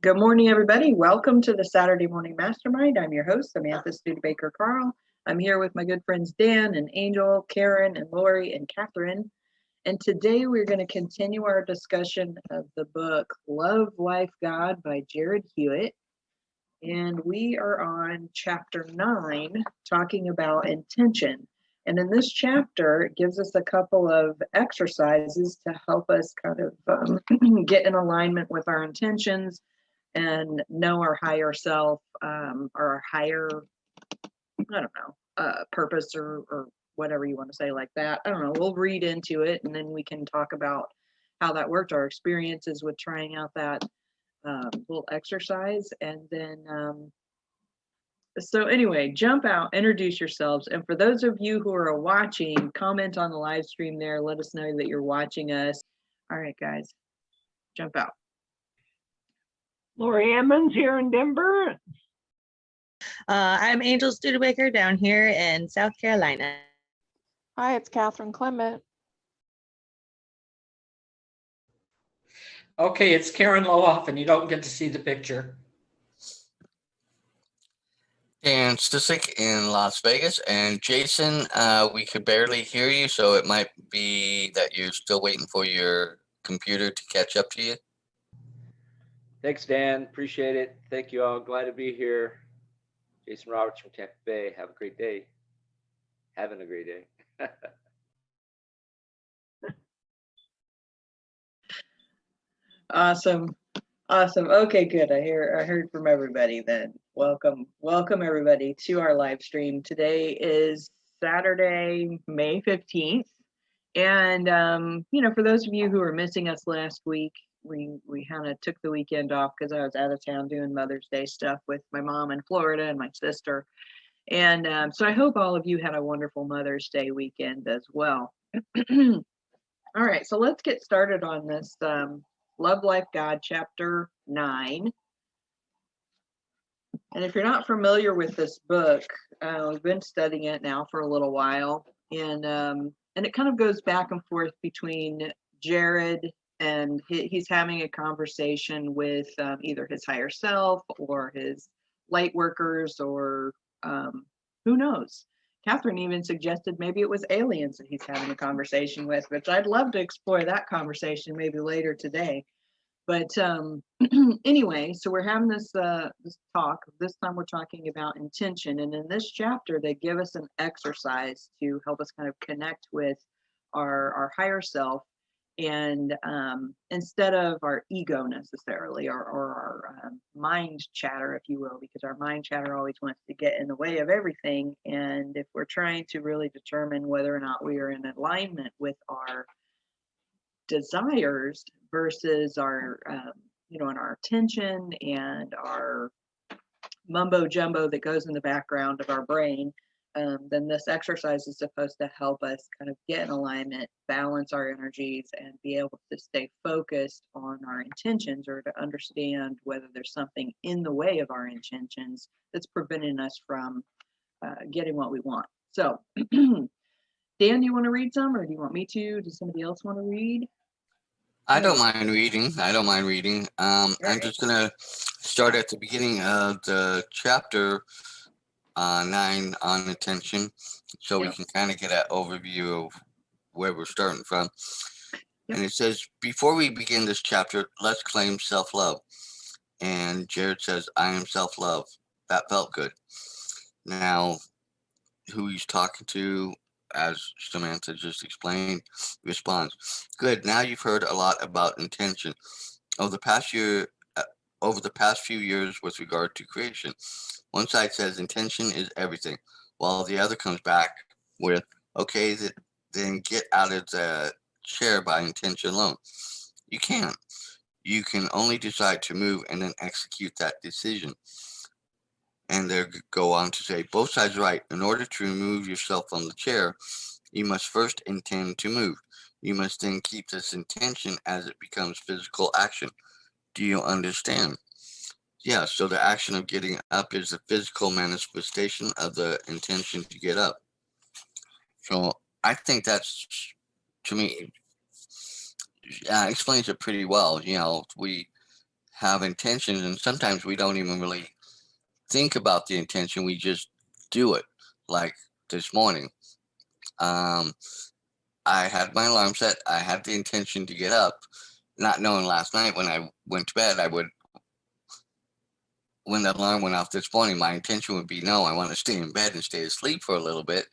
Good morning, everybody. Welcome to the Saturday Morning Mastermind. I'm your host, Samantha Studebaker-Carl. I'm here with my good friends Dan and Angel, Karen and Lori and Catherine. And today we're going to continue our discussion of the book Love, Life, God by Jarrad Hewett. And we are on chapter 9, talking about intention. And in this chapter, it gives us a couple of exercises to help us kind of get in alignment with our intentions and know our higher self, or our higher, purpose or whatever you want to say like that. I don't know. We'll read into it and then we can talk about how that worked, our experiences with trying out that little exercise. And then, so anyway, jump out, introduce yourselves. And for those of you who are watching, comment on the live stream there. Let us know that you're watching us. All right, guys, jump out. Lori Emmons here in Denver. I'm Angel Studebaker down here in South Carolina. Hi, it's Catherine Clement. Okay, it's Karen Lohoff, and you don't get to see the picture. Dan Stisick in Las Vegas. And Jason, we could barely hear you, so it might be that you're still waiting for your computer to catch up to you. Thanks, Dan. Appreciate it. Thank you all. Glad to be here. Jason Roberts from Tampa Bay. Have a great day. Having a great day. Awesome. Okay, good. I heard from everybody then. Welcome everybody to our live stream. Today is Saturday, May 15th. And for those of you who were missing us last week, we kind of took the weekend off because I was out of town doing Mother's Day stuff with my mom in Florida and my sister. And so I hope all of you had a wonderful Mother's Day weekend as well. All right, so let's get started on this Love, Life, God, chapter 9. And if you're not familiar with this book, we've been studying it now for a little while. And it kind of goes back and forth between Jarrad and he's having a conversation with either his higher self or his light workers or who knows. Catherine even suggested maybe it was aliens that he's having a conversation with, which I'd love to explore that conversation maybe later today. But anyway, so we're having this talk. This time we're talking about intention. And in this chapter, they give us an exercise to help us kind of connect with our higher self. And instead of our ego necessarily, or our mind chatter, if you will, because our mind chatter always wants to get in the way of everything. And if we're trying to really determine whether or not we are in alignment with our desires versus our, and our attention and our mumbo jumbo that goes in the background of our brain, then this exercise is supposed to help us kind of get in alignment, balance our energies, and be able to stay focused on our intentions, or to understand whether there's something in the way of our intentions that's preventing us from getting what we want. So, Dan, do you want to read some, or do you want me to? Does somebody else want to read? I don't mind reading. I'm just going to start at the beginning of the chapter 9 on attention, so we can kind of get an overview of where we're starting from. And it says, before we begin this chapter, let's claim self-love. And Jarrad says, I am self-love. That felt good. Now, who he's talking to, as Samantha just explained, responds, good, now you've heard a lot about intention over the past few years with regard to creation. One side says intention is everything, while the other comes back with, okay, then get out of the chair by intention alone. You can't. You can only decide to move and then execute that decision. And they go on to say, both sides right. In order to remove yourself from the chair, you must first intend to move. You must then keep this intention as it becomes physical action. Do you understand? Yeah, so the action of getting up is the physical manifestation of the intention to get up. So I think that's, to me, explains it pretty well. We have intentions, and sometimes we don't even really think about the intention. We just do it. Like this morning, I had my alarm set. I had the intention to get up, not knowing last night when I went to bed, when the alarm went off this morning, my intention would be, no, I want to stay in bed and stay asleep for a little bit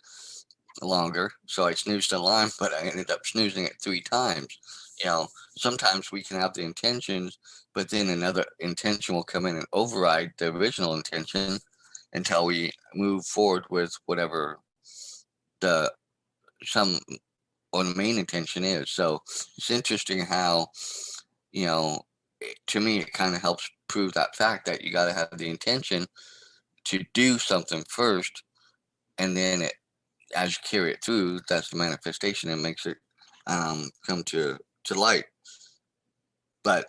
longer. So I snoozed the alarm, but I ended up snoozing it 3 times. Sometimes we can have the intentions, but then another intention will come in and override the original intention until we move forward with whatever the some or the main intention is. So it's interesting how, to me, it kind of helps prove that fact that you got to have the intention to do something first, and then as you carry it through, that's the manifestation and makes it come to light. But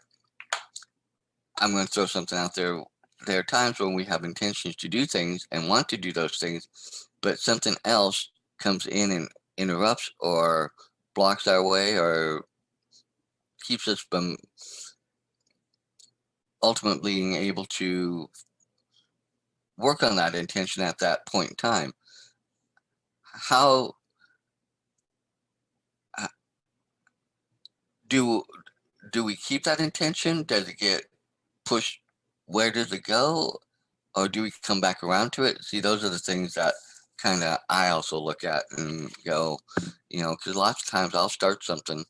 I'm going to throw something out there. There are times when we have intentions to do things and want to do those things, but something else comes in and interrupts or blocks our way or keeps us from ultimately being able to work on that intention at that point in time. How do we keep that intention? Does it get pushed? Where does it go? Or do we come back around to it? See, those are the things that kind of I also look at and go, because lots of times I'll start something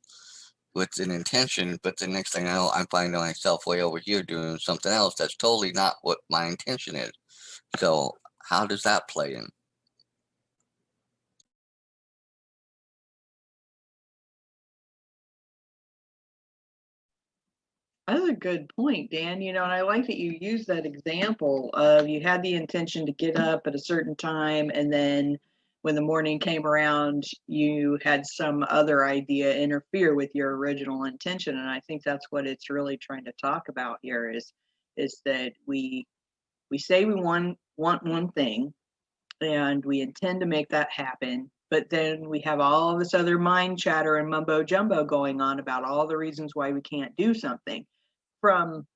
with an intention, but the next thing I know, I'm finding myself way over here doing something else that's totally not what my intention is. So how does that play in? That's a good point, Dan. And I like that you use that example of you had the intention to get up at a certain time, and then when the morning came around, you had some other idea interfere with your original intention. And I think that's what it's really trying to talk about here is that we say we want one thing, and we intend to make that happen. But then we have all this other mind chatter and mumbo jumbo going on about all the reasons why we can't do something, from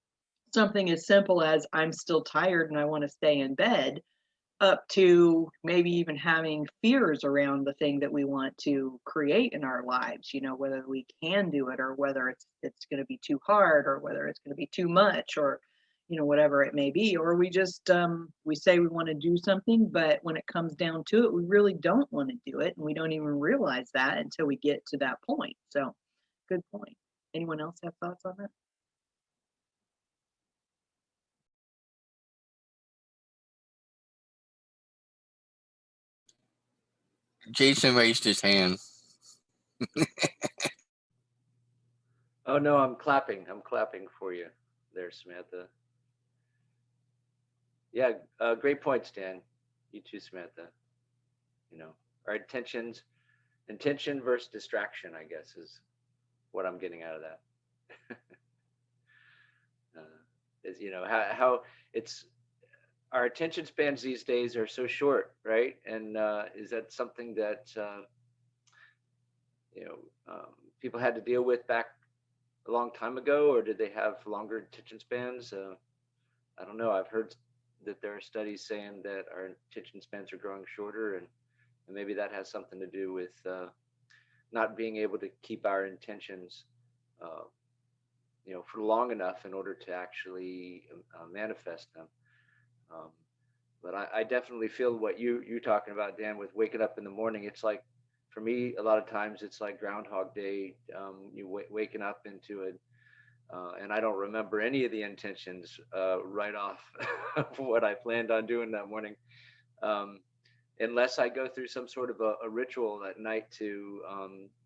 something as simple as I'm still tired and I want to stay in bed, up to maybe even having fears around the thing that we want to create in our lives, whether we can do it, or whether it's going to be too hard, or whether it's going to be too much, or whatever it may be. Or we just we say we want to do something, but when it comes down to it, we really don't want to do it, and we don't even realize that until we get to that point. So good point. Anyone else have thoughts on that? Jason raised his hand. Oh no, I'm clapping. I'm clapping for you there, Samantha. Yeah, great point, Stan. You too, Samantha. Our intention versus distraction, I guess, is what I'm getting out of that. Is how it's our attention spans these days are so short, right? And is that something that people had to deal with back a long time ago, or did they have longer attention spans? I don't know. I've heard that there are studies saying that our attention spans are growing shorter, and maybe that has something to do with not being able to keep our intentions, for long enough in order to actually manifest them. But I definitely feel what you're talking about, Dan, with waking up in the morning. It's like, for me, a lot of times it's like Groundhog Day. Waking up into it, and I don't remember any of the intentions right off of what I planned on doing that morning, unless I go through some sort of a ritual at night to,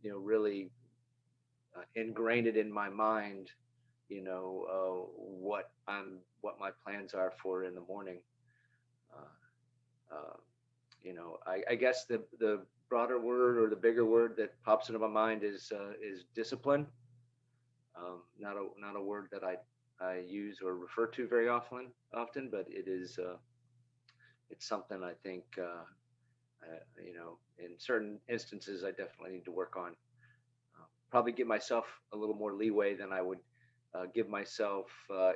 really ingrain it in my mind, what my plans are for in the morning. I guess the broader word, or the bigger word that pops into my mind is discipline. Not a word that I use or refer to very often, but it is it's something I think in certain instances I definitely need to work on. Probably give myself a little more leeway than I would give myself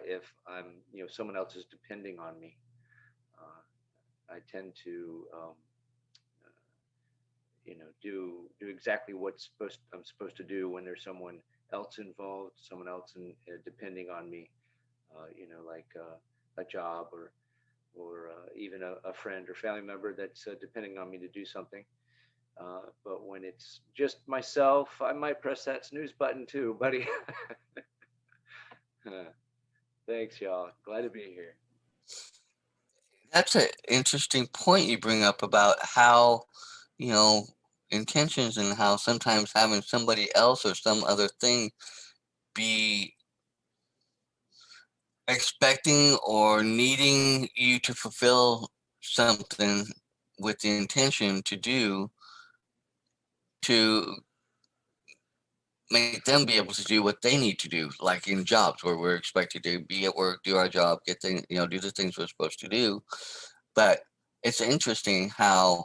if I'm, someone else is depending on me. I tend to, do exactly what I'm supposed to do when there's someone else involved, someone else depending on me. Like a job or even a friend or family member that's depending on me to do something. But when it's just myself, I might press that snooze button too, buddy. Thanks, y'all. Glad to be here. That's an interesting point you bring up about how, you know, intentions and how sometimes having somebody else or some other thing be expecting or needing you to fulfill something with the intention to do to make them be able to do what they need to do, like in jobs where we're expected to be at work, do our job, get things, do the things we're supposed to do. But it's interesting how,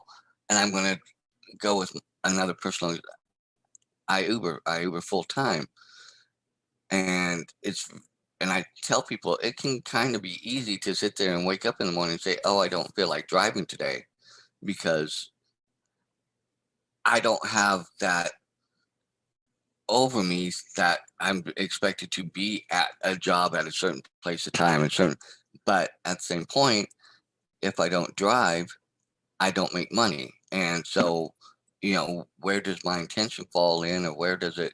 and I'm going to go with another personal, I Uber full time. And I tell people it can kind of be easy to sit there and wake up in the morning and say, oh, I don't feel like driving today because I don't have that over me that I'm expected to be at a job at a certain place of time but at the same point, if I don't drive, I don't make money. And so, where does my intention fall in or where does it,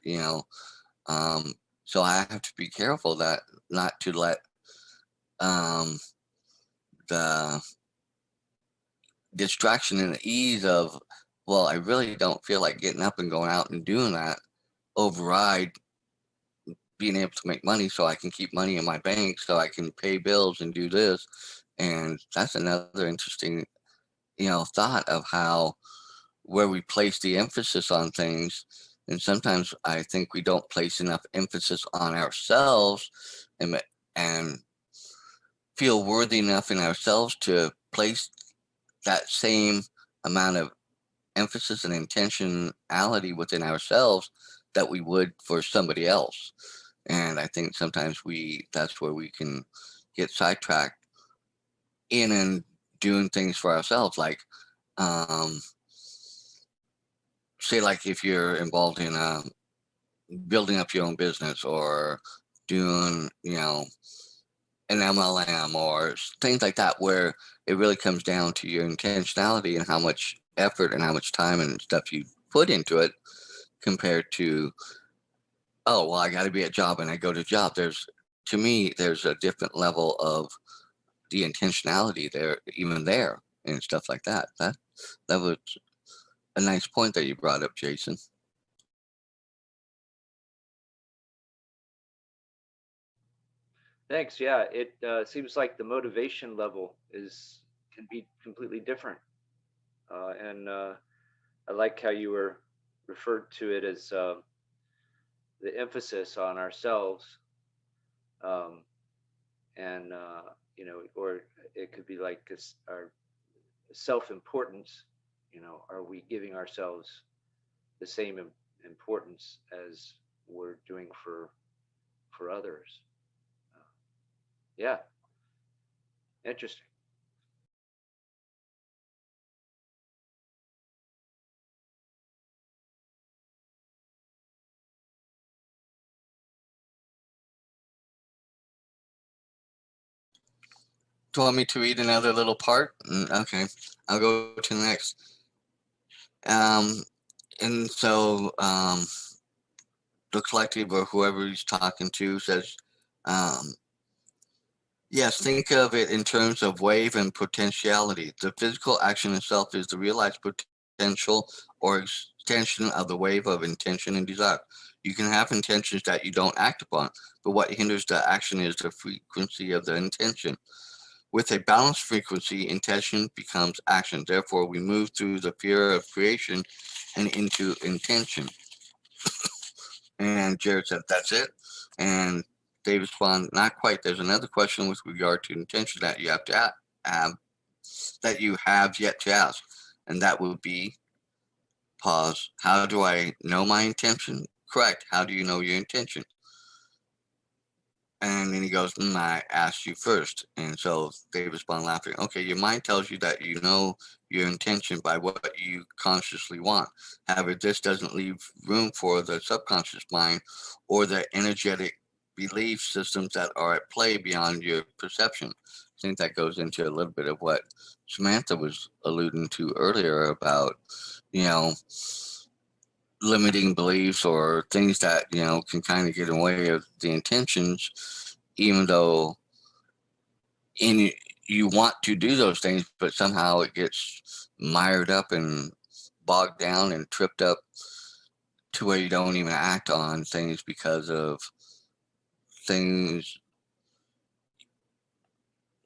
um, so I have to be careful that not to let um, the distraction and the ease of, well, I really don't feel like getting up and going out and doing that override being able to make money so I can keep money in my bank so I can pay bills and do this. And that's another interesting, thought of how where we place the emphasis on things. And sometimes I think we don't place enough emphasis on ourselves and feel worthy enough in ourselves to place that same amount of emphasis and intentionality within ourselves that we would for somebody else. And I think sometimes that's where we can get sidetracked in and doing things for ourselves. Like, say like if you're involved in building up your own business or doing, an MLM or things like that, where it really comes down to your intentionality and how much effort and how much time and stuff you put into it compared to, oh, well, I got to be at job and I go to job. To me, there's a different level of the intentionality there, even there and stuff like that. That was a nice point that you brought up, Jason. Thanks. Yeah, it seems like the motivation level can be completely different. And I like how you referred to it as the emphasis on ourselves, um, and or it could be like our self-importance. Are we giving ourselves the same importance as we're doing for others? Yeah, interesting. Do you want me to read another little part? Okay, I'll go to the next. And so the collective or whoever he's talking to says, um, yes, think of it in terms of wave and potentiality. The physical action itself is the realized potential or extension of the wave of intention and desire. You can have intentions that you don't act upon, but what hinders the action is the frequency of the intention. With a balanced frequency, intention becomes action. Therefore, we move through the fear of creation and into intention. And Jared said, that's it. And they respond, not quite. There's another question with regard to intention that you have to have, that you have yet to ask. And that would be, pause, how do I know my intention? Correct. How do you know your intention? And then he goes, I asked you first. And so they respond laughing. Okay, your mind tells you that you know your intention by what you consciously want. However, this doesn't leave room for the subconscious mind or the energetic belief systems that are at play beyond your perception. I think that goes into a little bit of what Samantha was alluding to earlier about, you know, limiting beliefs or things that, you know, can kind of get in the way of the intentions, even though in you want to do those things, but somehow it gets mired up and bogged down and tripped up to where you don't even act on things because of things,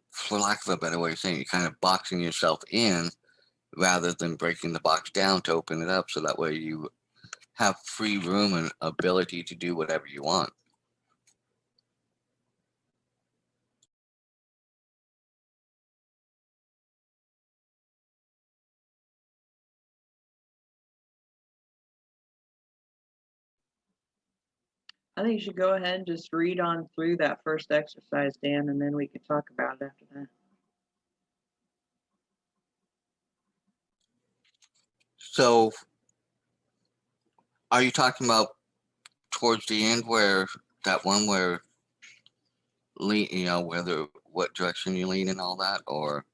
for lack of a better way of saying, you're kind of boxing yourself in rather than breaking the box down to open it up so that way you have free room and ability to do whatever you want. I think you should go ahead and just read on through that first exercise, Dan, and then we can talk about it after that. So are you talking about towards the end where that one where lean, you know, whether what direction you lean and all that, or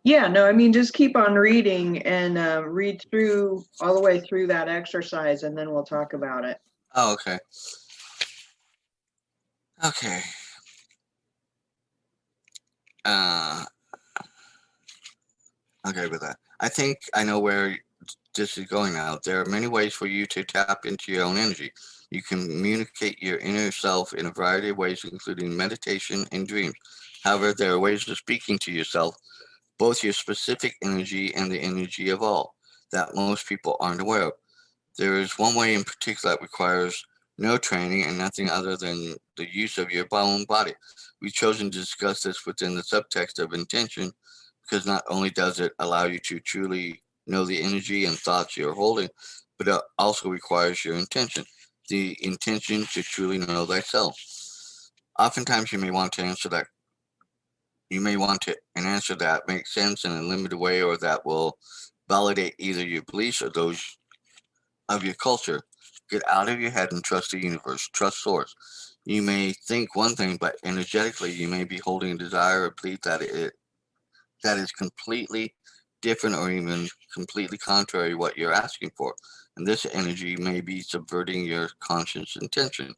Yeah, no, I mean, just keep on reading and read through all the way through that exercise, and then we'll talk about it. oh, okay. Okay. Uh, okay with that. I think I know where this is going now. There are many ways for you to tap into your own energy. You can communicate your inner self in a variety of ways, including meditation and dreams. However, there are ways of speaking to yourself, both your specific energy and the energy of all, that most people aren't aware of. There is one way in particular that requires no training and nothing other than the use of your own body. We've chosen to discuss this within the subtext of intention because not only does it allow you to truly know the energy and thoughts you're holding, but it also requires your intention, the intention to truly know thyself. Oftentimes you may want to answer that. You may want to an answer that makes sense in a limited way or that will validate either your beliefs or those of your culture. Get out of your head and trust the universe. Trust source. You may think one thing, but energetically you may be holding a desire or belief that is completely different or even completely contrary to what you're asking for. And this energy may be subverting your conscious intention.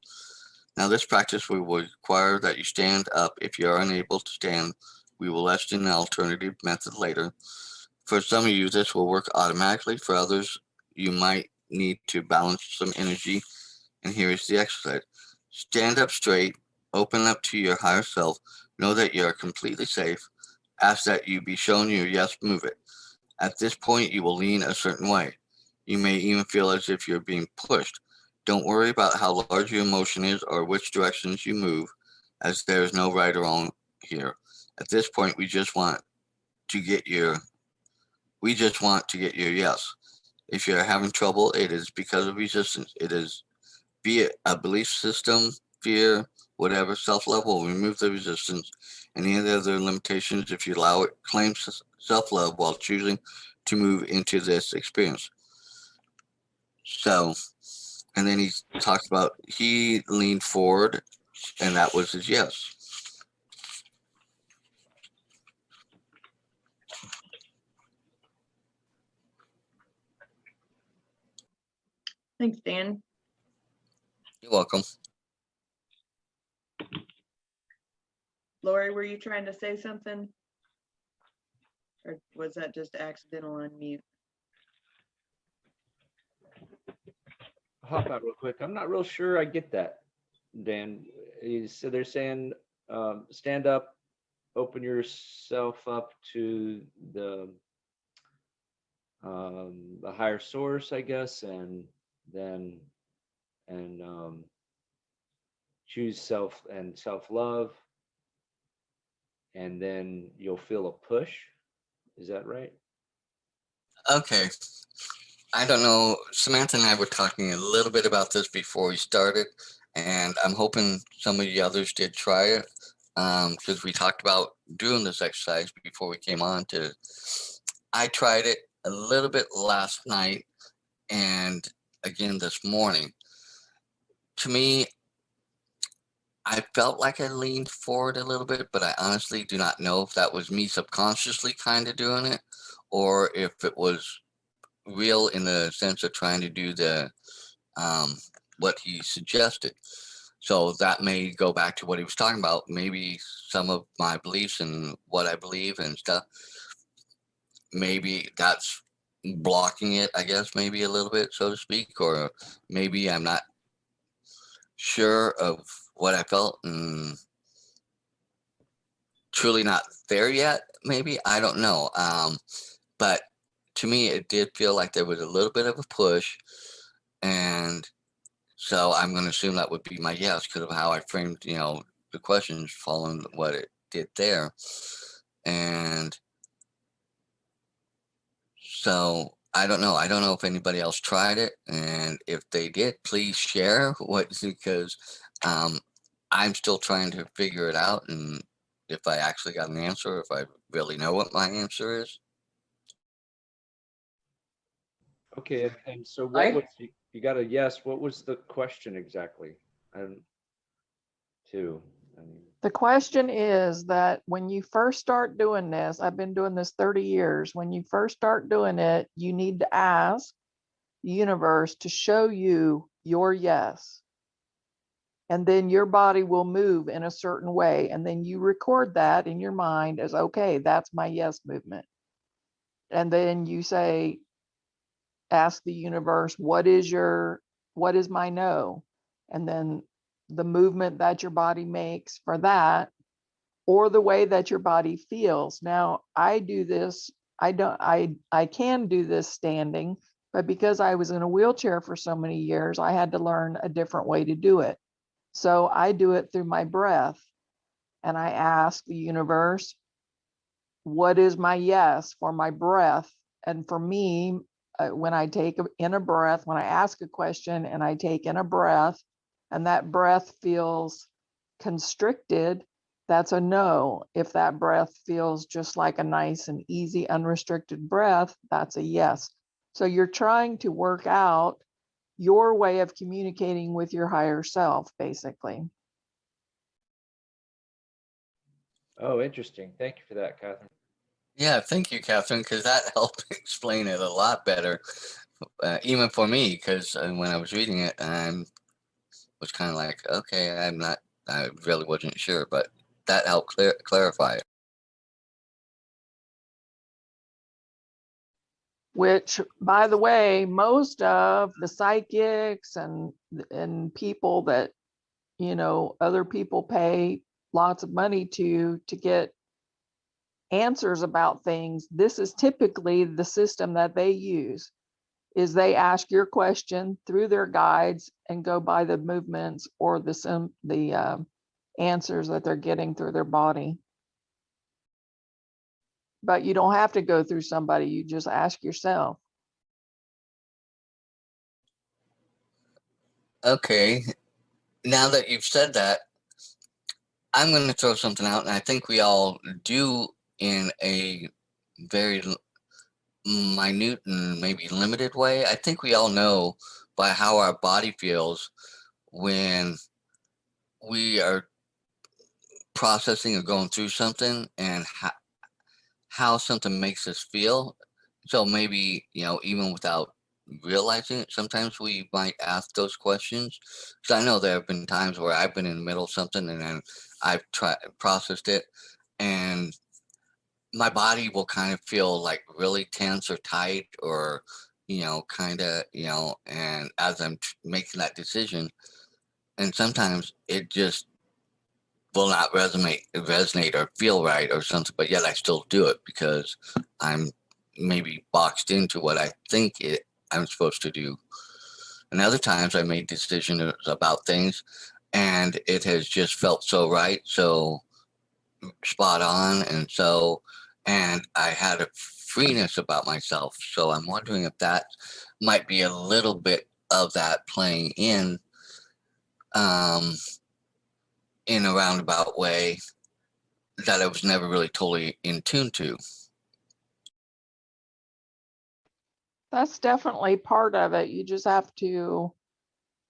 Now, this practice will require that you stand up. If you are unable to stand, we will list an alternative method later. For some of you, this will work automatically. For others, you might need to balance some energy. And here is the exercise. Stand up straight, open up to your higher self, know that you are completely safe. Ask that you be shown your yes, move it. At this point, you will lean a certain way. You may even feel as if you're being pushed. Don't worry about how large your emotion is or which directions you move, as there is no right or wrong here. At this point, to get your we just want to get your yes. If you're having trouble, it is because of resistance. It is, be it a belief system, fear, whatever, self-love will remove the resistance and any other limitations if you allow it. Claim self-love while choosing to move into this experience. So, and then he talked about he leaned forward and that was his yes. Thanks, Dan. You're welcome. Lori, were you trying to say something? Or was that just accidental unmute? Hop out real quick. I'm not real sure I get that, Dan. So they're saying stand up, open yourself up to the higher source, I guess, and then choose self-love, and then you'll feel a push. Is that right? Okay. I don't know. Samantha and I were talking a little bit about this before we started, and I'm hoping some of the others did try it, because we talked about doing this exercise before we came on to. I tried it a little bit last night and again this morning. To me, I felt like I leaned forward a little bit, but I honestly do not know if that was me subconsciously kind of doing it, or if it was real in the sense of trying to do the what he suggested. So that may go back to what he was talking about. Maybe some of my beliefs and what I believe and stuff, maybe that's blocking it, I guess, maybe a little bit, so to speak, or maybe I'm not sure of what I felt and truly not there yet. Maybe, I don't know. But to me, it did feel like there was a little bit of a push, and so I'm going to assume that would be my yes because of how I framed, the questions following what it did there. And so I don't know. I don't know if anybody else tried it, and if they did, please share what, because I'm still trying to figure it out, and if I actually got an answer, if I really know what my answer is. Okay, and so I- what was, you got a yes, what was the question exactly? And two, I mean, The question is that when you first start doing this, I've been doing this 30 years. When you first start doing it, you need to ask the universe to show you your yes. And then your body will move in a certain way. And then you record that in your mind as, okay, that's my yes movement. And then you say, ask the universe, what is my no? And then the movement that your body makes for that, or the way that your body feels. Now, I do this, I can do this standing, but because I was in a wheelchair for so many years, I had to learn a different way to do it. So I do it through my breath. And I ask the universe, what is my yes for my breath? And for me, when I take in a breath, when I ask a question and I take in a breath, and that breath feels constricted, that's a no. If that breath feels just like a nice and easy, unrestricted breath, that's a yes. So you're trying to work out your way of communicating with your higher self, basically. oh, interesting. Thank you for that, Catherine. Yeah, thank you, Catherine, because that helped explain it a lot better, even for me, because when I was reading it, I was kind of like, okay, I really wasn't sure, but that helped clarify it. Which, by the way, most of the psychics and people that, other people pay lots of money to get answers about things, this is typically the system that they use, is they ask your question through their guides and go by the movements or the answers that they're getting through their body. But you don't have to go through somebody, you just ask yourself. Okay, now that you've said that, I'm going to throw something out, and I think we all do in a very minute and maybe limited way. I think we all know by how our body feels when we are processing or going through something, and how something makes us feel. So maybe, even without realizing it, sometimes we might ask those questions. Because I know there have been times where I've been in the middle of something and then I've processed it, and my body will kind of feel like really tense or tight, or, kind of, and as I'm making that decision, and sometimes it just will not resonate or feel right or something, but yet I still do it because I'm maybe boxed into what I think I'm supposed to do. And other times I made decisions about things and it has just felt so right, so spot on, and I had a freeness about myself. So I'm wondering if that might be a little bit of that playing in, in a roundabout way that I was never really totally in tune to. That's definitely part of it. You just have to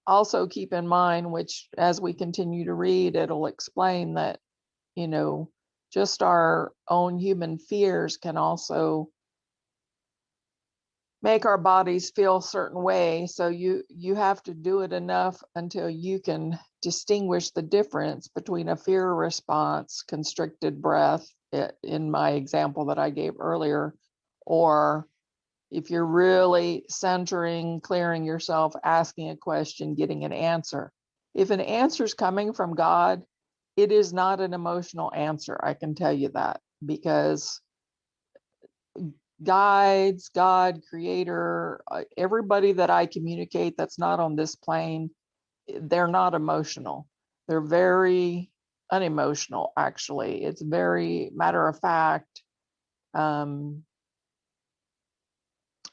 also keep in mind, which as we continue to read, it'll explain that, you know, just our own human fears can also make our bodies feel a certain way. So you have to do it enough until you can distinguish the difference between a fear response, constricted breath, in my example that I gave earlier, or if you're really centering, clearing yourself, asking a question, getting an answer. If an answer is coming from God, it is not an emotional answer. I can tell you that, because guides, God, creator, everybody that I communicate that's not on this plane, they're not emotional. They're very unemotional, actually. It's very matter of fact.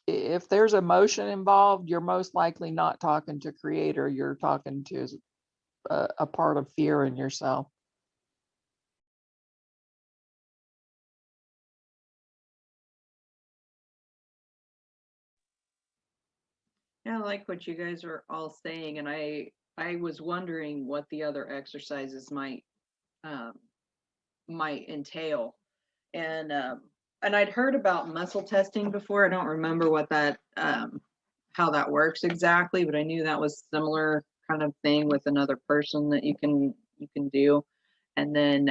If there's emotion involved, you're most likely not talking to creator. You're talking to a part of fear in yourself. Yeah, I like what you guys are all saying, and I was wondering what the other exercises um, might entail, and I'd heard about muscle testing before. I don't remember what that how that works exactly, but I knew that was similar kind of thing with another person that you can do, and then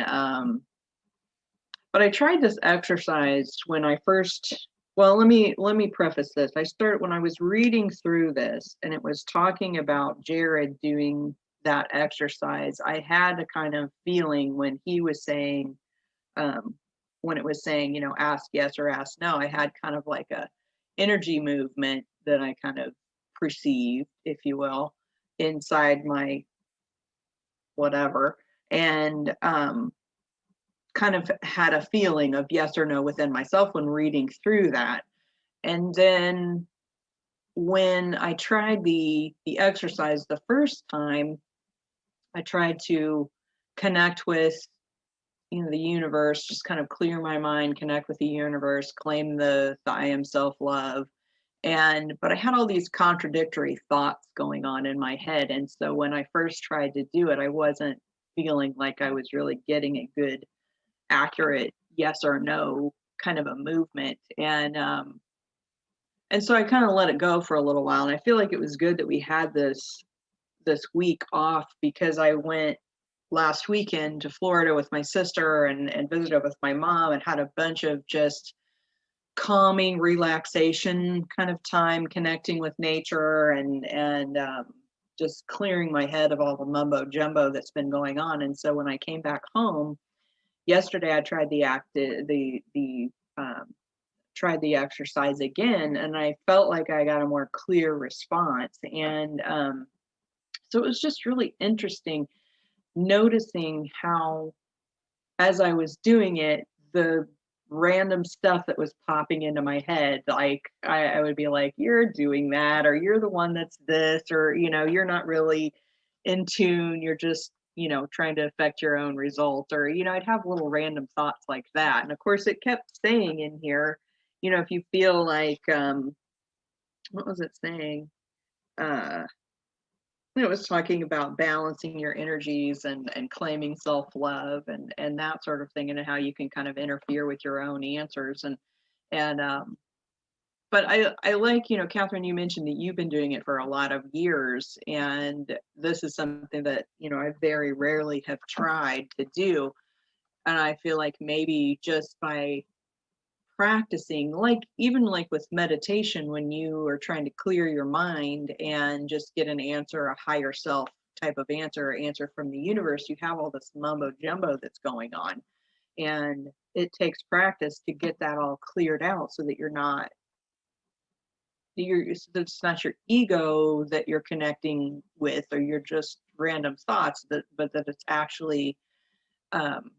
but I tried this exercise when I first, well, let me preface this. I started when I was reading through this and it was talking about Jarrad doing that exercise. I had a kind of feeling when he was saying, um, when it was saying, ask yes or ask no, I had kind of like a energy movement that I kind of perceived, if you will, inside my whatever. And kind of had a feeling of yes or no within myself when reading through that. And then when I tried the exercise the first time, I tried to connect with the universe, just kind of clear my mind, connect with the universe, claim the I am self-love. But I had all these contradictory thoughts going on in my head. And so when I first tried to do it, I wasn't feeling like I was really getting a good accurate yes or no kind of a movement. And so I kind of let it go for a little while, and I feel like it was good that we had this week off, because I went last weekend to Florida with my sister and visited with my mom and had a bunch of just calming relaxation kind of time, connecting with nature and just clearing my head of all the mumbo jumbo that's been going on. And so when I came back home yesterday, I tried tried the exercise again, and I felt like I got a more clear response. And so it was just really interesting noticing how, as I was doing it, the random stuff that was popping into my head, like I would be like, "You're doing that," or "You're the one that's this," or "You're not really in tune. You're just." Trying to affect your own result, or, I'd have little random thoughts like that. And of course, it kept saying in here, if you feel like, what was it saying? Uh, it was talking about balancing your energies and claiming self-love and that sort of thing, and how you can kind of interfere with your own answers. And but I like, Catherine, you mentioned that you've been doing it for a lot of years, and this is something that, I very rarely have tried to do. And I feel like maybe just by practicing, like even like with meditation, when you are trying to clear your mind and just get an answer, a higher self type of answer, or answer from the universe, you have all this mumbo jumbo that's going on. And it takes practice to get that all cleared out, so that it's not your ego that you're connecting with, or you're just random thoughts, but that it's um,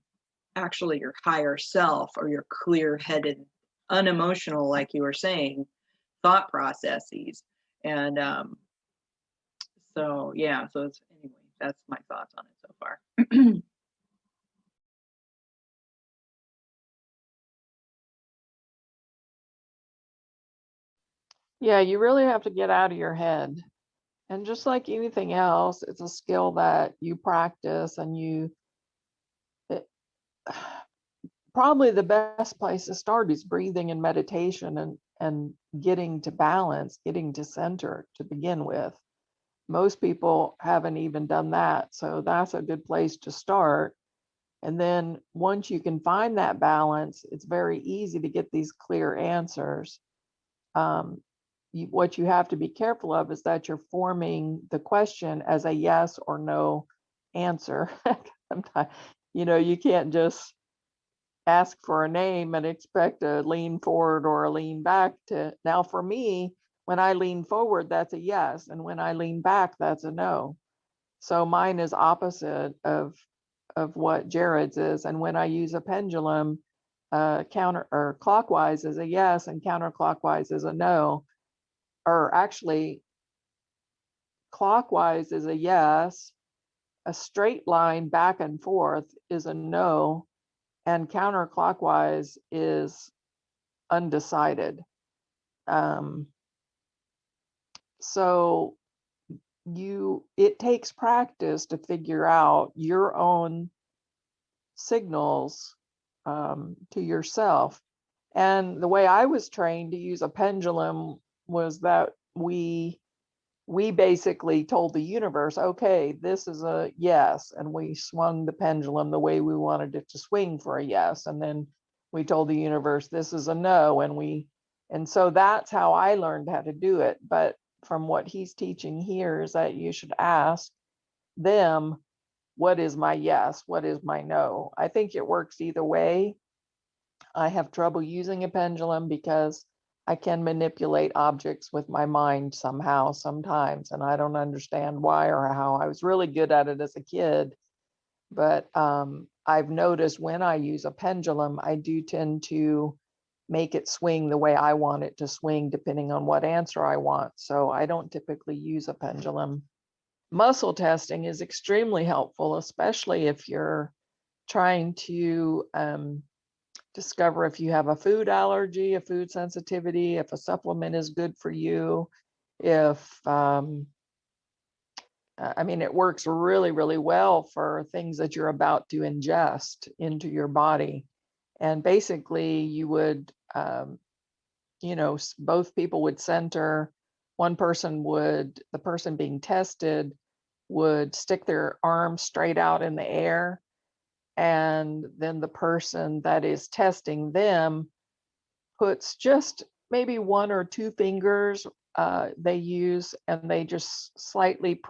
actually your higher self, or your clear-headed, unemotional, like you were saying, thought processes. And so yeah, so it's, anyway, that's my thoughts on it so far. Yeah, you really have to get out of your head. And just like anything else, it's a skill that you practice and it, probably the best place to start is breathing and meditation and getting to balance, getting to center to begin with. Most people haven't even done that. So that's a good place to start. And then once you can find that balance, it's very easy to get these clear answers. What you have to be careful of is that you're forming the question as a yes or no answer. Sometimes, you can't just ask for a name and expect a lean forward or a lean back to. Now, for me, when I lean forward, that's a yes. And when I lean back, that's a no. So mine is opposite of what Jarrad's is. And when I use a pendulum, counter or clockwise is a yes and counterclockwise is a no. Or actually, clockwise is a yes, a straight line back and forth is a no, and counterclockwise is undecided. So it takes practice to figure out your own signals to yourself. And the way I was trained to use a pendulum was that we basically told the universe, okay, this is a yes. And we swung the pendulum the way we wanted it to swing for a yes. And then we told the universe, this is a no. And so that's how I learned how to do it. But from what he's teaching here is that you should ask them, what is my yes? What is my no? I think it works either way. I have trouble using a pendulum because I can manipulate objects with my mind somehow, sometimes, and I don't understand why or how. I was really good at it as a kid, but I've noticed when I use a pendulum, I do tend to make it swing the way I want it to swing, depending on what answer I want. So I don't typically use a pendulum. Muscle testing is extremely helpful, especially if you're trying to discover if you have a food allergy, a food sensitivity, if a supplement is good for you, if, it works really, really well for things that you're about to ingest into your body. And basically you would, both people would center, the person being tested would stick their arm straight out in the air. And then the person that is testing them puts just maybe one or two fingers they use, and they just slightly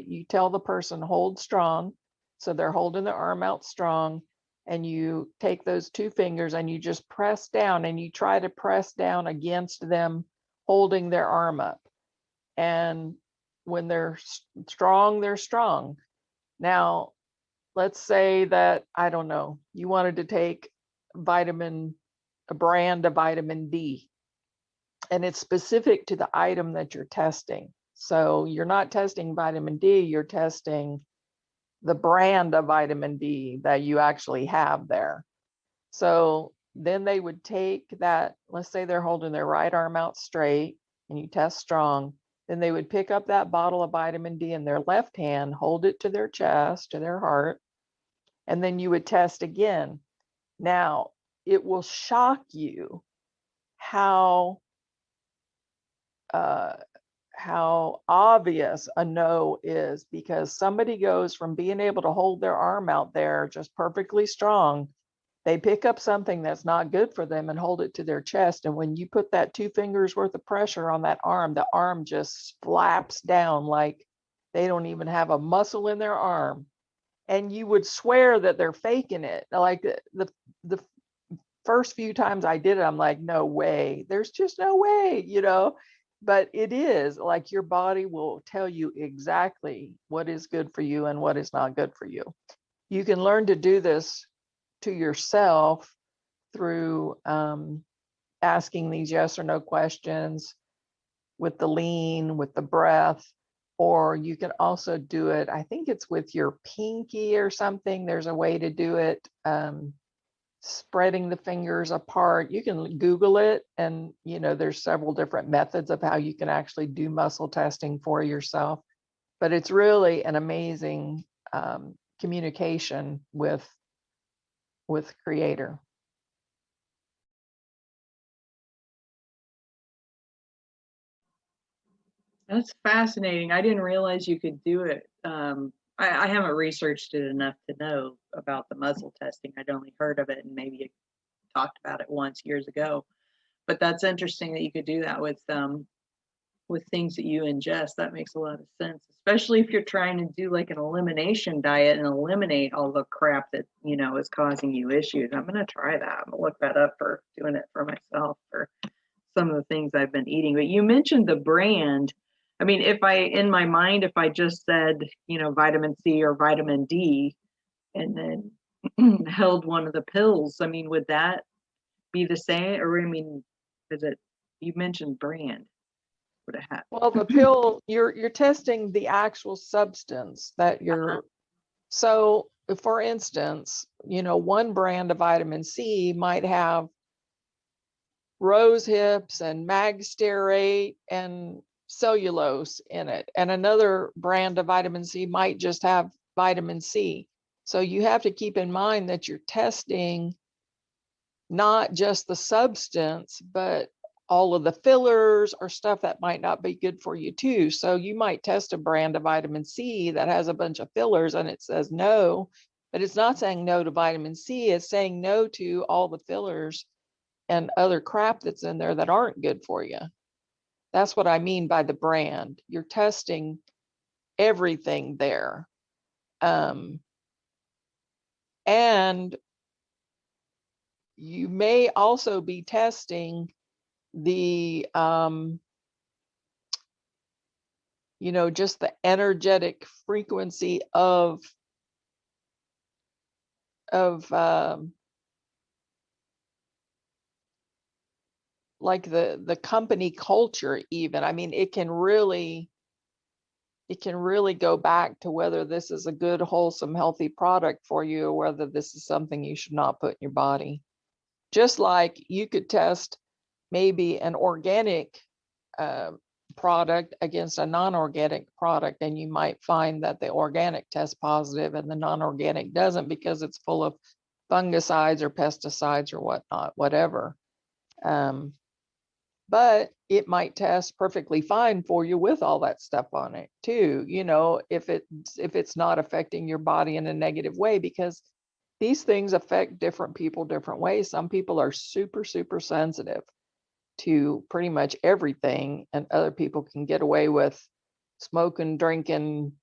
you tell the person hold strong. So they're holding their arm out strong, and you take those two fingers and you just press down, and you try to press down against them holding their arm up. And when they're strong, they're strong. Now, let's say that, I don't know, you wanted to take a brand of vitamin D, and it's specific to the item that you're testing. So you're not testing vitamin D, you're testing the brand of vitamin D that you actually have there. So then they would take that, let's say they're holding their right arm out straight and you test strong. Then they would pick up that bottle of vitamin D in their left hand, hold it to their chest, to their heart, and then you would test again. Now, it will shock you how obvious a no is, because somebody goes from being able to hold their arm out there just perfectly strong, they pick up something that's not good for them and hold it to their chest. And when you put that 2 fingers worth of pressure on that arm, the arm just flaps down like they don't even have a muscle in their arm. And you would swear that they're faking it. Like the first few times I did it, I'm like, no way, there's just no way, but it is like your body will tell you exactly what is good for you and what is not good for you. You can learn to do this to yourself through asking these yes or no questions with the lean, with the breath. or you can also do it, I think it's with your pinky or something. There's a way to do it, spreading the fingers apart. You can Google it, and there's several different methods of how you can actually do muscle testing for yourself. But it's really an amazing communication with Creator. That's fascinating. I didn't realize you could do it. I haven't researched it enough to know about the muzzle testing. I'd only heard of it and maybe talked about it once years ago. But that's interesting that you could do that with things that you ingest. That makes a lot of sense, especially if you're trying to do like an elimination diet and eliminate all the crap that is causing you issues. I'm gonna try that. I'm gonna look that up for doing it for myself for some of the things I've been eating. But you mentioned the brand. I mean, if I just said, vitamin C or vitamin D and then held one of the pills, I mean, would that be the same? Or, I mean, you mentioned brand. Would it have? Well, the pill, you're testing the actual substance that you're, so for instance, one brand of vitamin C might have rose hips and mag stearate and cellulose in it, and another brand of vitamin C might just have vitamin C. So you have to keep in mind that you're testing not just the substance, but all of the fillers or stuff that might not be good for you too. So you might test a brand of vitamin C that has a bunch of fillers and it says no, but it's not saying no to vitamin C, it's saying no to all the fillers and other crap that's in there that aren't good for you. That's what I mean by the brand. You're testing everything there. And you may also be testing the, just the energetic frequency of like the company culture even. I mean, it can really go back to whether this is a good, wholesome, healthy product for you, or whether this is something you should not put in your body. Just like you could test maybe an organic product against a non-organic product, and you might find that the organic tests positive and the non-organic doesn't because it's full of fungicides or pesticides or whatnot, whatever. But it might test perfectly fine for you with all that stuff on it too, if it's not affecting your body in a negative way, because these things affect different people different ways. Some people are super, super sensitive to pretty much everything, and other people can get away with smoking, drinking,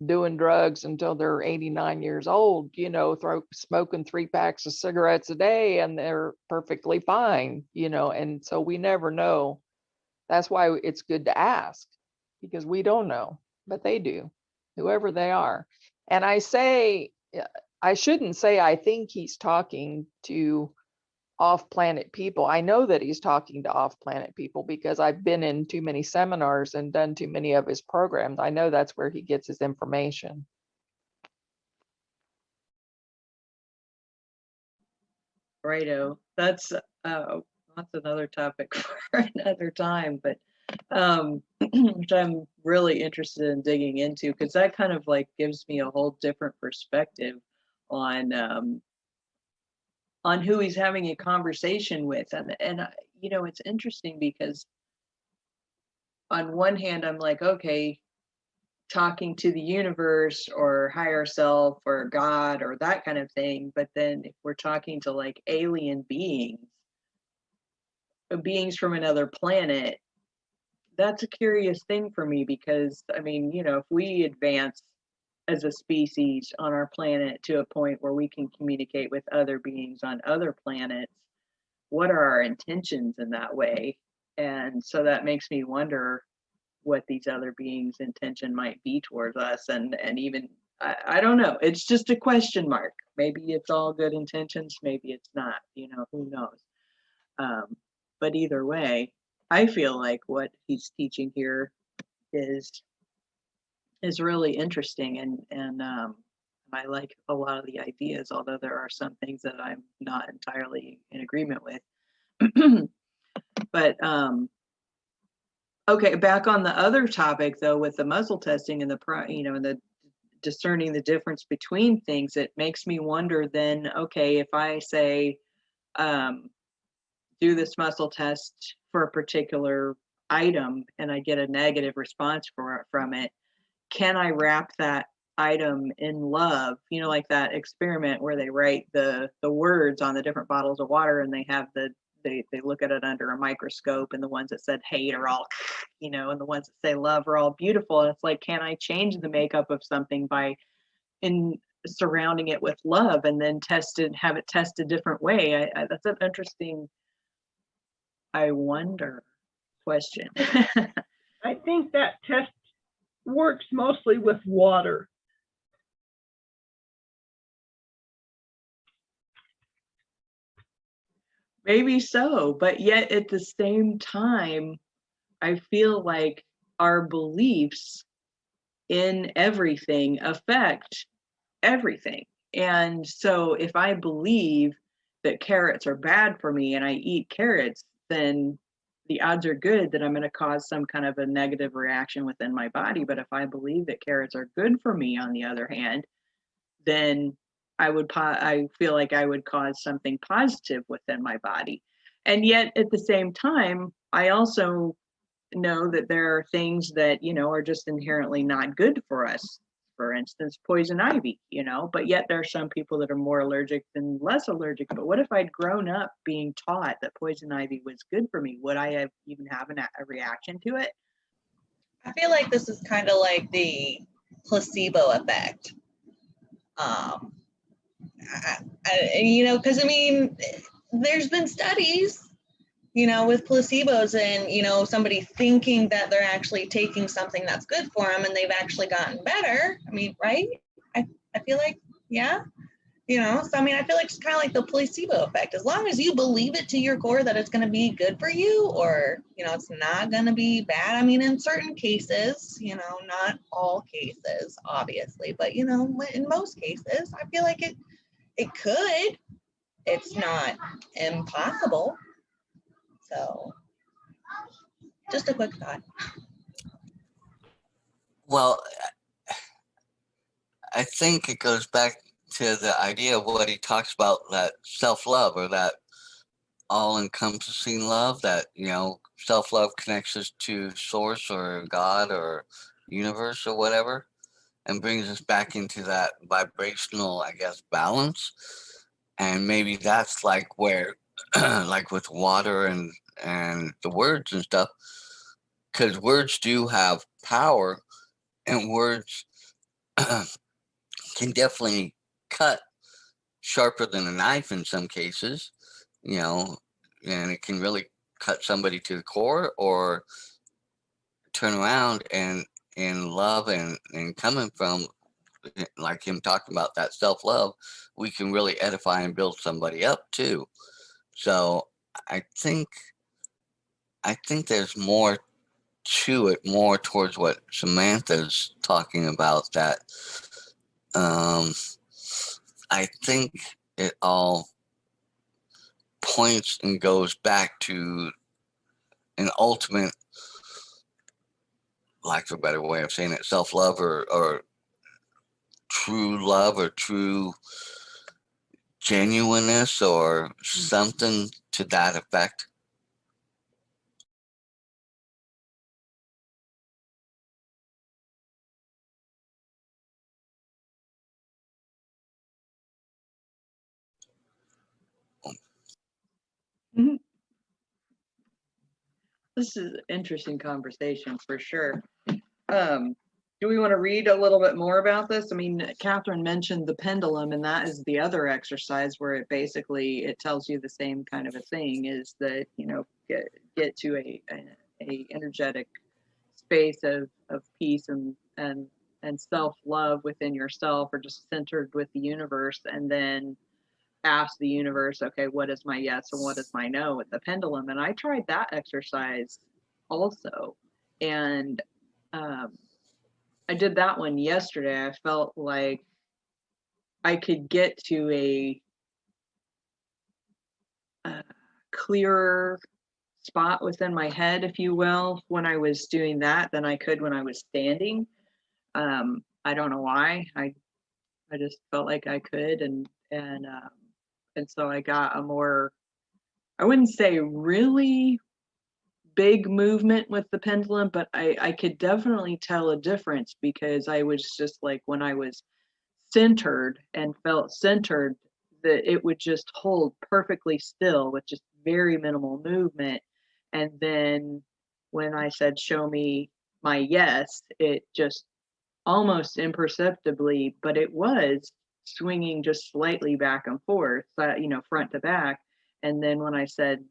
doing drugs until they're 89 years old, smoking 3 packs of cigarettes a day, and they're perfectly fine, and so we never know. That's why it's good to ask, because we don't know, but they do, whoever they are. And I shouldn't say I think he's talking to off-planet people. I know that he's talking to off-planet people because I've been in too many seminars and done too many of his programs. I know that's where he gets his information. Righto. That's another topic for another time, but which I'm really interested in digging into, because that kind of like gives me a whole different perspective on who he's having a conversation with. And it's interesting because on one hand, I'm like, okay, talking to the universe or higher self or God or that kind of thing. But then if we're talking to like alien beings from another planet, that's a curious thing for me, because I mean, if we advance as a species on our planet to a point where we can communicate with other beings on other planets, what are our intentions in that way? And so that makes me wonder what these other beings' intention might be towards us. And even I don't know, it's just a question mark. Maybe it's all good intentions, maybe it's not, who knows. But either way, I feel like what he's teaching here is is really interesting, and I like a lot of the ideas, although there are some things that I'm not entirely in agreement with. But okay, back on the other topic though, with the muzzle testing and and the discerning the difference between things, it makes me wonder then, okay, if I say, do this muzzle test for a particular item and I get a negative response from it, can I wrap that item in love? You know, like that experiment where they write the words on the different bottles of water, and they have they look at it under a microscope, and the ones that said hate are all, and the ones that say love are all beautiful. And it's like, can I change the makeup of something by surrounding it with love, and then have it test a different way? That's an interesting, I wonder, question. I think that test works mostly with water. Maybe so, but yet at the same time, I feel like our beliefs in everything affect everything. And so if I believe that carrots are bad for me and I eat carrots, then the odds are good that I'm going to cause some kind of a negative reaction within my body. But if I believe that carrots are good for me, on the other hand, then I feel like I would cause something positive within my body. And yet at the same time, I also know that there are things that, are just inherently not good for us. For instance, poison ivy, but yet there are some people that are more allergic than less allergic. But what if I'd grown up being taught that poison ivy was good for me? Would I even have a reaction to it? I feel like this is kind of like the placebo effect. Because there's been studies, with placebos and, somebody thinking that they're actually taking something that's good for them and they've actually gotten better. Right? I feel like, yeah. So I feel like it's kind of like the placebo effect. As long as you believe it to your core that it's going to be good for you, or, it's not going to be bad. In certain cases, not all cases, obviously, but, in most cases, I feel like it could. It's not impossible. So just a quick thought. Well, I think it goes back to the idea of what he talks about, that self-love, or that all-encompassing love, that, self-love connects us to source or God or universe or whatever, and brings us back into that vibrational, I guess, balance. And maybe that's like where, like with water and the words and stuff, because words do have power, and words can definitely cut sharper than a knife in some cases, and it can really cut somebody to the core, or turn around and in love and coming from, like him talking about that self-love, we can really edify and build somebody up too. So I think there's more to it, more towards what Samantha's talking about, that I think it all points and goes back to an ultimate, lack of a better way of saying it, self-love, or true love, or true genuineness, or something to that effect. This is an interesting conversation for sure. Do we want to read a little bit more about this? Catherine mentioned the pendulum, and that is the other exercise where it tells you the same kind of a thing, is that, get to a energetic space of peace and self-love within yourself, or just centered with the universe, and then ask the universe, okay, what is my yes and what is my no with the pendulum? And I tried that exercise also. And I did that one yesterday. I felt like I could get to a clearer spot within my head, if you will, when I was doing that than I could when I was standing. I don't know why. I just felt like I could, and so I got a more, I wouldn't say really big movement with the pendulum, but I could definitely tell a difference because I was just like, when I was centered and felt centered, that it would just hold perfectly still with just very minimal movement. And then when I said, show me my yes, it just almost imperceptibly, but it was swinging just slightly back and forth, front to back. And then when I said,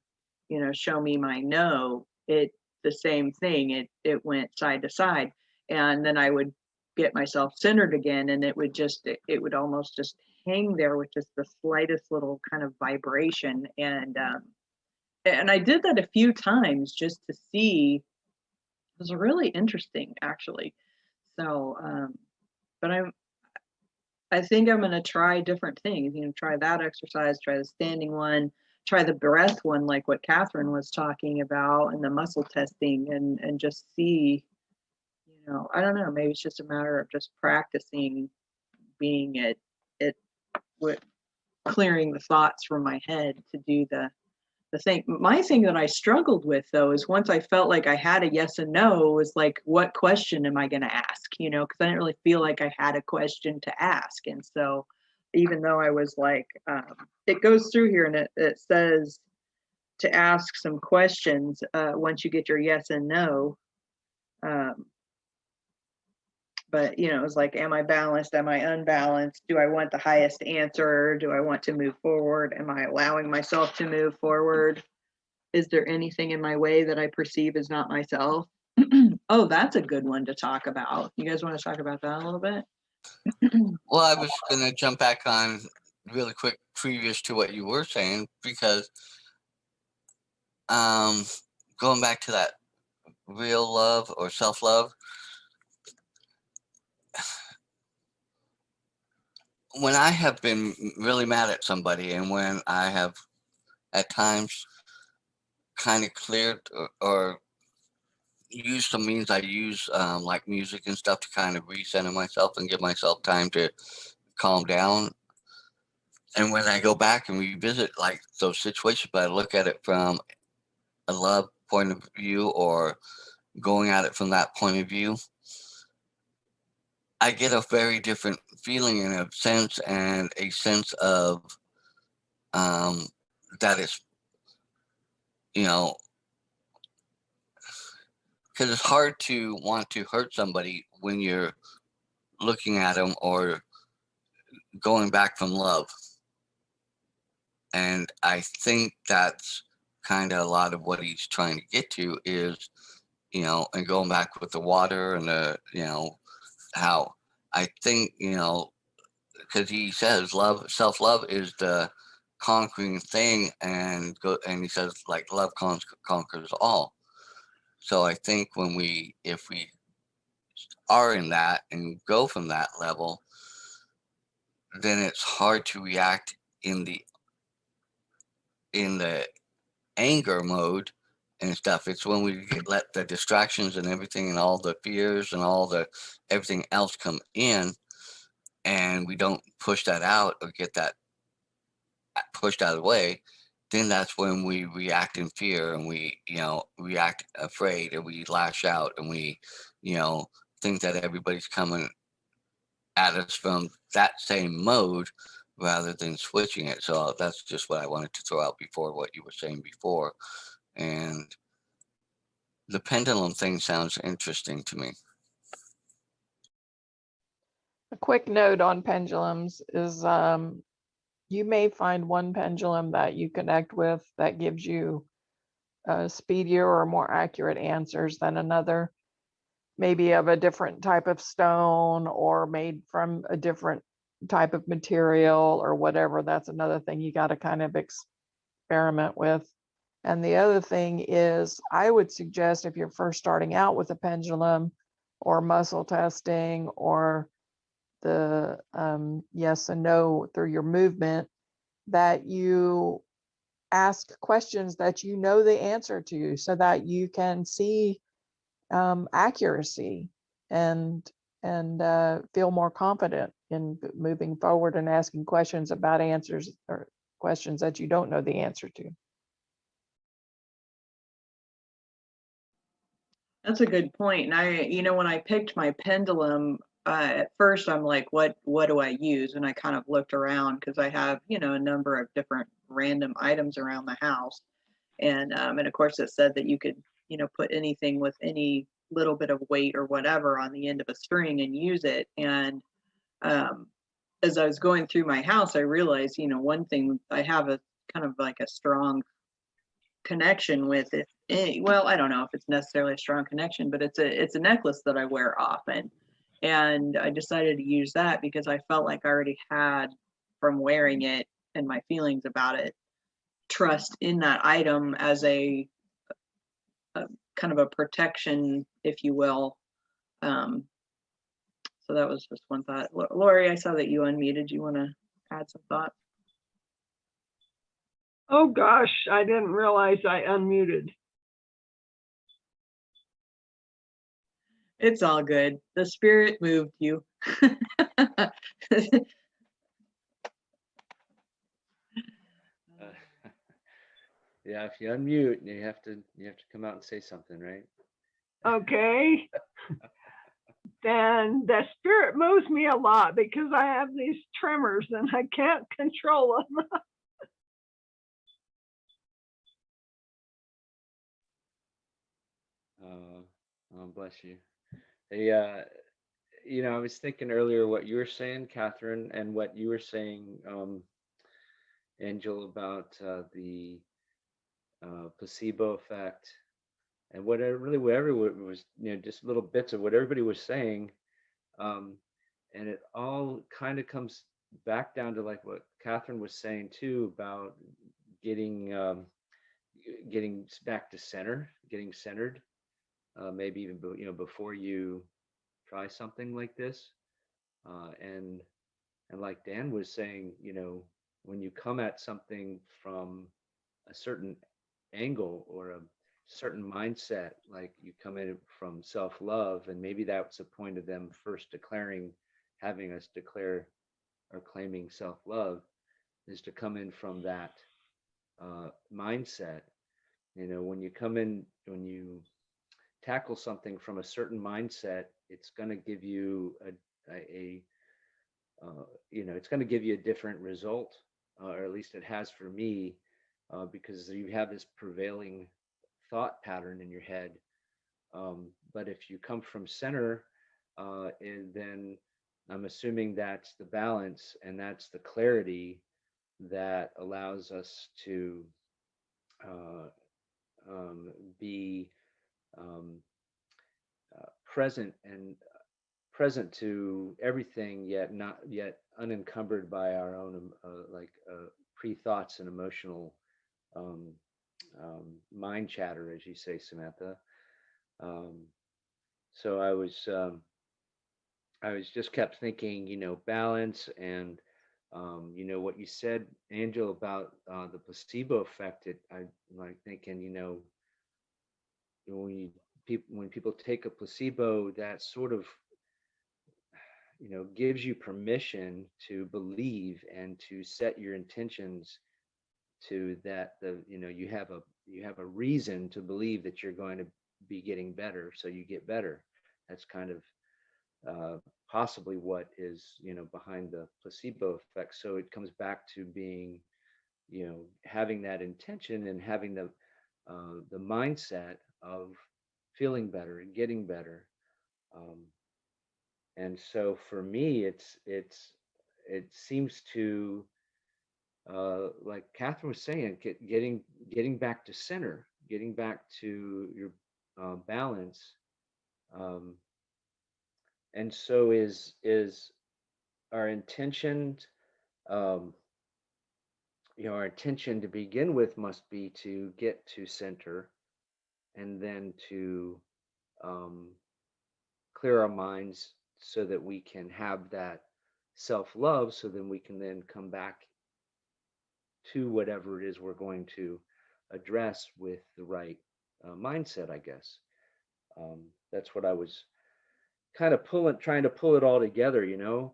show me my no, it, the same thing. It went side to side. And then I would get myself centered again, and it would almost just hang there with just the slightest little kind of vibration. And I did that a few times just to see. It was really interesting, actually. So, but I think I'm going to try different things, try that exercise, try the standing one, try the breath one, like what Catherine was talking about, and the muscle testing, and just see, I don't know, maybe it's just a matter of just practicing being it with clearing the thoughts from my head to do the thing. My thing that I struggled with, though, is once I felt like I had a yes and no, was like, what question am I going to ask? Because I didn't really feel like I had a question to ask. And so even though I was like, it goes through here and it says to ask some questions once you get your yes and no. But it was like, am I balanced? Am I unbalanced? Do I want the highest answer? Do I want to move forward? Am I allowing myself to move forward? Is there anything in my way that I perceive as not myself? Oh, that's a good one to talk about. You guys want to talk about that a little bit? Well, I was going to jump back on really quick previous to what you were saying, because going back to that real love or self-love, when I have been really mad at somebody, and when I have at times kind of cleared or used some means, I use like music and stuff to kind of recenter myself and give myself time to calm down. And when I go back and revisit like those situations, but I look at it from a love point of view, or going at it from that point of view, I get a very different feeling and a sense of that it's, you know, because it's hard to want to hurt somebody when you're looking at them or going back from love. And I think that's kind of a lot of what he's trying to get to is, and going back with the water and how I think, because he says self-love is the conquering thing, and he says like love conquers all. So I think if we are in that and go from that level, then it's hard to react in the anger mode and stuff. It's when we let the distractions and everything and all the fears and all the everything else come in, and we don't push that out or get that pushed out of the way, then that's when we react in fear, and we react afraid, and we lash out, and we think that everybody's coming at us from that same mode rather than switching it. So that's just what I wanted to throw out before what you were saying before. And the pendulum thing sounds interesting to me. A quick note on pendulums is you may find one pendulum that you connect with that gives you speedier or more accurate answers than another, maybe of a different type of stone or made from a different type of material or whatever. That's another thing you got to kind of experiment with. And the other thing is, I would suggest if you're first starting out with a pendulum, or muscle testing or the yes and no through your movement, that you ask questions that you know the answer to so that you can see accuracy and feel more confident in moving forward and asking questions about answers or questions that you don't know the answer to. That's a good point. And when I picked my pendulum, at first I'm like, what do I use? And I kind of looked around because I have, a number of different random items around the house. And of course it said that you could, put anything with any little bit of weight or whatever on the end of a string and use it. And as I was going through my house, I realized, one thing, I have a kind of like a strong connection with it. Well, I don't know if it's necessarily a strong connection, but it's a necklace that I wear often. And I decided to use that because I felt like I already had, from wearing it and my feelings about it, trust in that item as a kind of a protection, if you will. So that was just one thought. Lori, I saw that you unmuted. You want to add some thoughts? Oh gosh, I didn't realize I unmuted. It's all good. The spirit moved you. Yeah, if you unmute, you have to come out and say something, right? Okay. Then the spirit moves me a lot because I have these tremors and I can't control them. Oh, bless you. Hey, I was thinking earlier what you were saying, Catherine, and what you were saying, Angel, about the placebo effect, and what everyone was, just little bits of what everybody was saying, and it all kind of comes back down to like what Catherine was saying too about getting back to getting centered, maybe even before you try something like this, and like Dan was saying, when you come at something from a certain angle or a certain mindset, like you come in from self-love, and maybe that's the point of them first having us declare or claiming self-love, is to come in from that mindset. When you tackle something from a certain mindset, it's going to give you it's going to give you a different result, or at least it has for me, because you have this prevailing thought pattern in your head. But if you come from center, and then I'm assuming that's the balance and that's the clarity that allows us to be present to everything, yet unencumbered by our own pre-thoughts and emotional mind chatter, as you say, Samantha. So I was just kept thinking, balance, and what you said, Angel, about the placebo effect. I'm like thinking, when people take a placebo, that sort of gives you permission to believe and to set your intentions to that. You have a reason to believe that you're going to be getting better, so you get better. That's kind of possibly what is behind the placebo effect. So it comes back to being, having that intention and having the mindset of feeling better and getting better. And so for me, it seems to, like Catherine was saying, getting back to center, getting back to your balance. And so is our intention, our intention to begin with must be to get to center, and then to clear our minds so that we can have that self-love, so then we can then come back to whatever it is we're going to address with the right mindset, I guess. That's what I was kind of trying to pull it all together, you know.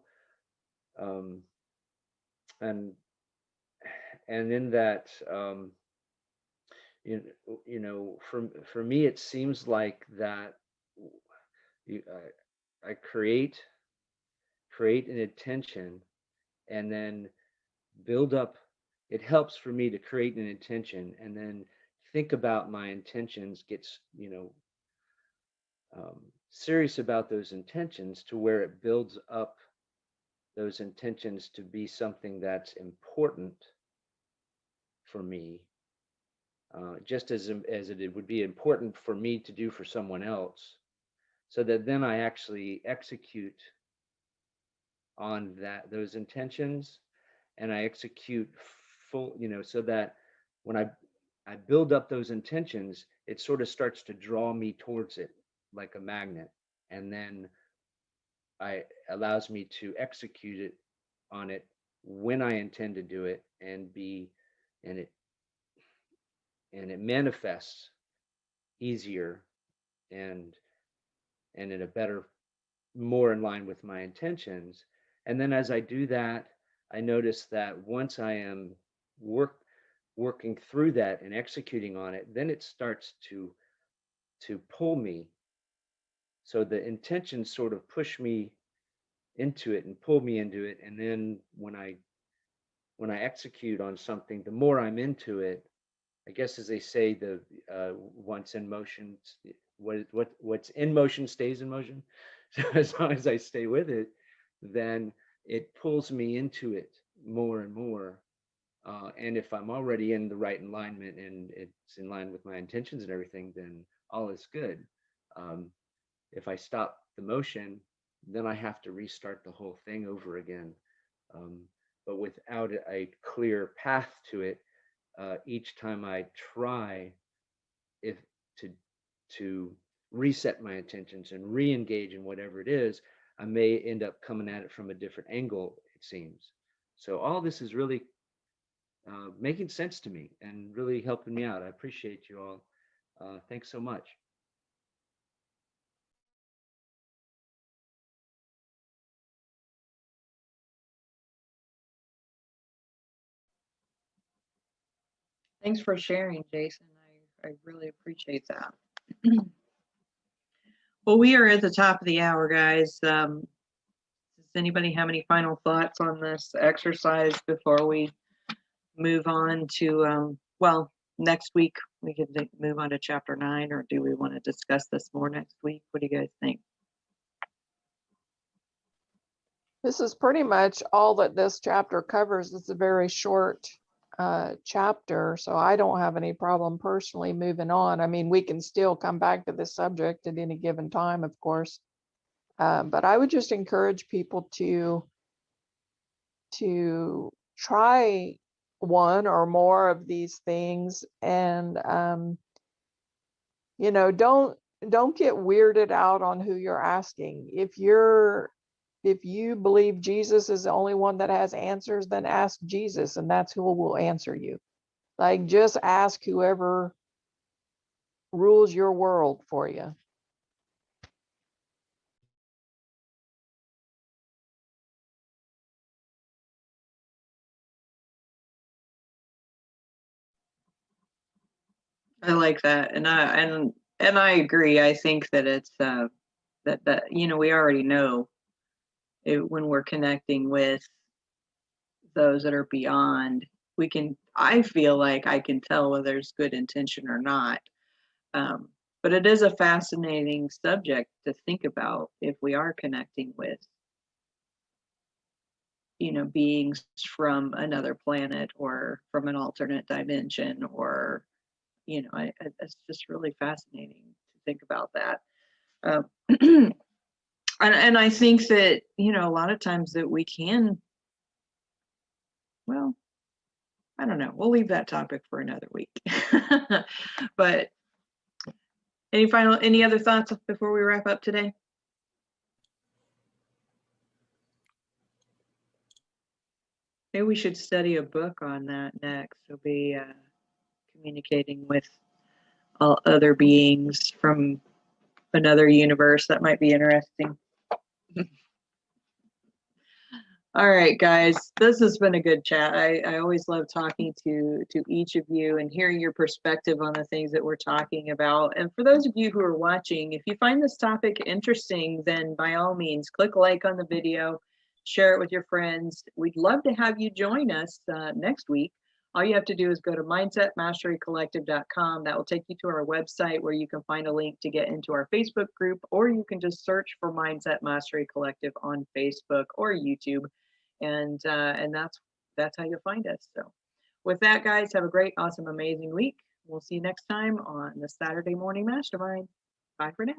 And in that, you know, for me, it seems like that I create an intention and then build up. It helps for me to create an intention and then think about my intentions, gets, you know, serious about those intentions to where it builds up those intentions to be something that's important for me, just as it would be important for me to do for someone else, so that then I actually execute on those intentions, and I execute full, you know, so that when I build up those intentions, it sort of starts to draw me towards it like a magnet, and then allows me to execute it on it when I intend to do it, and it manifests easier and in a better, more in line with my intentions. And then as I do that, I notice that once I am working through that and executing on it, then it starts to pull me. So the intentions sort of push me into it and pull me into it. And then when I execute on something, the more I'm into it, I guess, as they say, the once in motion, what's in motion stays in motion. So as long as I stay with it, then it pulls me into it more and more. And if I'm already in the right alignment and it's in line with my intentions and everything, then all is good. If I stop the motion, then I have to restart the whole thing over again. But without a clear path to it, each time I try to reset my intentions and re-engage in whatever it is, I may end up coming at it from a different angle, it seems. So all this is really making sense to me and really helping me out. I appreciate you all. Thanks so much. Thanks for sharing, Jason. I really appreciate that. Well, we are at the top of the hour, guys. Does anybody have any final thoughts on this exercise before we move on to, well, next week we can move on to chapter 9, or do we want to discuss this more next week? What do you guys think? This is pretty much all that this chapter covers. It's a very short chapter, so I don't have any problem personally moving on. I mean, we can still come back to this subject at any given time, of course, but I would just encourage people to try one or more of these things, and you know, don't get weirded out on who you're asking. If you believe Jesus is the only one that has answers, then ask Jesus, and that's who will answer you. Like, just ask whoever rules your world for you. I like that, and I agree. I think that it's that you know, we already know it, when we're connecting with those that are beyond. I feel like I can tell whether there's good intention or not. But it is a fascinating subject to think about if we are connecting with, you know, beings from another planet or from an alternate dimension, or, you know, it's just really fascinating to think about that. And I think that, you know, a lot of times that we can, well, I don't know, we'll leave that topic for another week. But any other thoughts before we wrap up today? Maybe we should study a book on that next. We'll be communicating with all other beings from another universe. That might be interesting. All right, guys, this has been a good chat. I always love talking to each of you and hearing your perspective on the things that we're talking about. And for those of you who are watching, if you find this topic interesting, then by all means, click like on the video, share it with your friends. We'd love to have you join us next week. All you have to do is go to mindsetmasterycollective.com. That will take you to our website where you can find a link to get into our Facebook group, or you can just search for Mindset Mastery Collective on Facebook or YouTube. And that's how you'll find us. So with that, guys, have a great, awesome, amazing week. We'll see you next time on the Saturday Morning Mastermind. Bye for now.